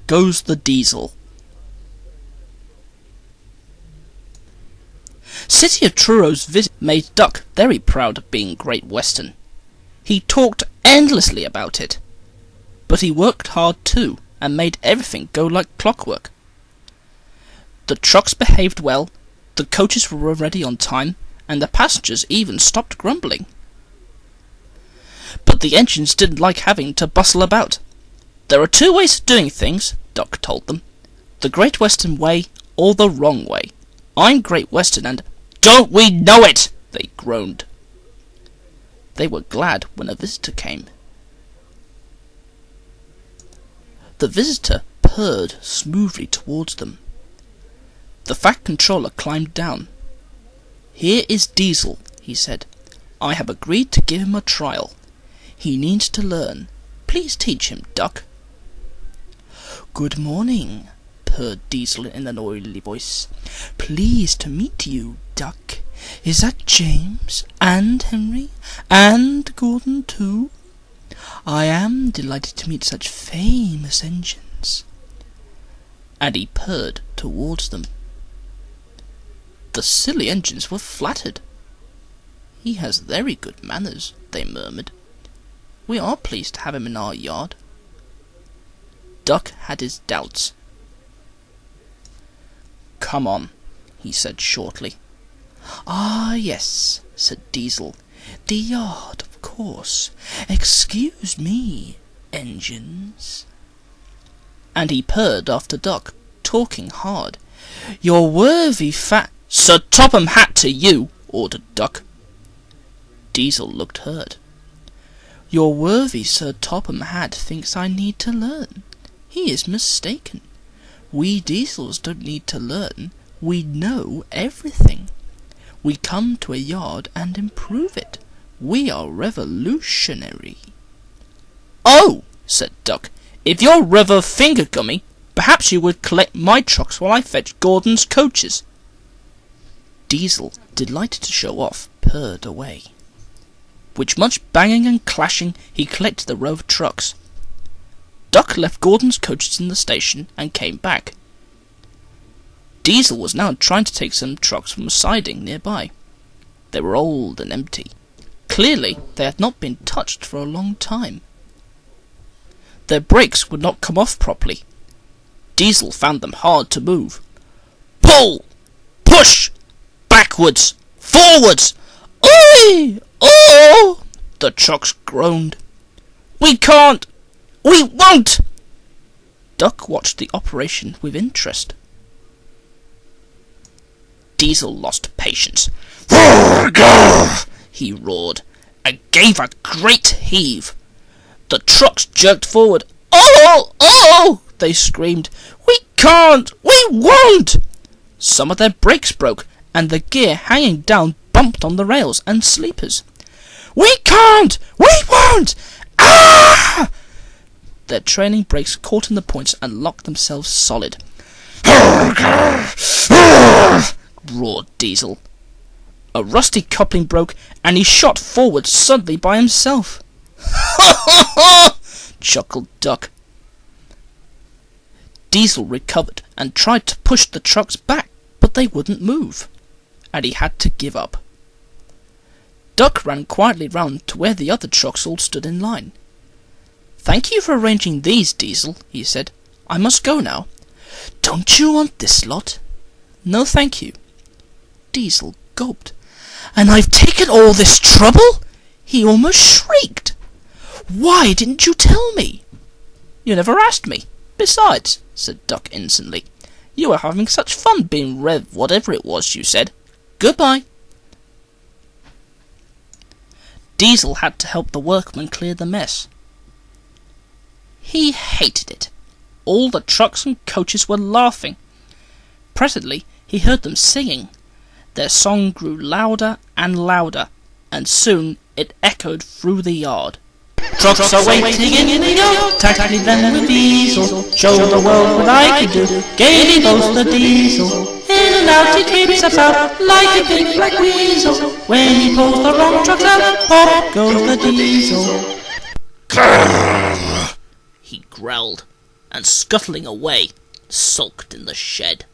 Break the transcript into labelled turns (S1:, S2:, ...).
S1: goes the diesel. City of Truro's visit made Duck very proud of being Great Western. He talked endlessly about it, but he worked hard too and made everything go like clockwork. The trucks behaved well, the coaches were ready on time, and the passengers even stopped grumbling. But the engines didn't like having to bustle about. There are two ways of doing things, Duck told them. The Great Western way or the wrong way. I'm Great Western and... Don't we know it? They groaned. They were glad when a visitor came. The visitor purred smoothly towards them. The Fat Controller climbed down. Here is Diesel, he said. I have agreed to give him a trial. He needs to learn. Please teach him, Duck. Good morning, purred Diesel in an oily voice. Pleased to meet you, Duck. Is that James and Henry and Gordon too? I am delighted to meet such famous engines. And he purred towards them. The silly engines were flattered. He has very good manners, they murmured. We are pleased to have him in our yard. Duck had his doubts. Come on, he said shortly. Ah, yes, said Diesel. The yard, of course. Excuse me, engines. And he purred after Duck, talking hard. Your worthy fat... Sir Topham Hatt to you, ordered Duck. Diesel looked hurt. Your worthy Sir Topham Hatt thinks I need to learn. He is mistaken. We Diesels don't need to learn. We know everything. We come to a yard and improve it. We are revolutionary. Oh, said Duck, if you're River Finger Gummy, perhaps you would collect my trucks while I fetch Gordon's coaches. Diesel, delighted to show off, purred away. With much banging and clashing, he collected the row of trucks. Duck left Gordon's coaches in the station and came back. Diesel was now trying to take some trucks from a siding nearby. They were old and empty. Clearly, they had not been touched for a long time. Their brakes would not come off properly. Diesel found them hard to move. Pull! Push! Backwards! Forwards! Oi! Oh! The trucks groaned. We can't! We won't! Duck watched the operation with interest. Diesel lost patience. He roared, and gave a great heave. The trucks jerked forward. Oh! Oh! They screamed. We can't! We won't! Some of their brakes broke, and the gear hanging down bumped on the rails and sleepers. We can't! We won't! Ah! Their trailing brakes caught in the points and locked themselves solid. Roared Diesel. A rusty coupling broke, and he shot forward suddenly by himself. Chuckled Duck. Diesel recovered and tried to push the trucks back, but they wouldn't move, and he had to give up. Duck ran quietly round to where the other trucks all stood in line. Thank you for arranging these, Diesel, he said. I must go now. Don't you want this lot? No, thank you. Diesel gulped. And I've taken all this trouble? He almost shrieked. Why didn't you tell me? You never asked me. Besides, said Duck innocently, you were having such fun being Rev whatever it was you said. Goodbye. Diesel had to help the workmen clear the mess. He hated it. All the trucks and coaches were laughing. Presently he heard them singing. Their song grew louder and louder, and soon it echoed through the yard. Trucks are waiting in the yard, tackling them with diesel. Show the world what I can do, gaily boasts the diesel. In and out he creeps about, like a big black weasel. When he pulls the wrong trucks out, pop goes the diesel. He growled, and scuttling away, sulked in the shed.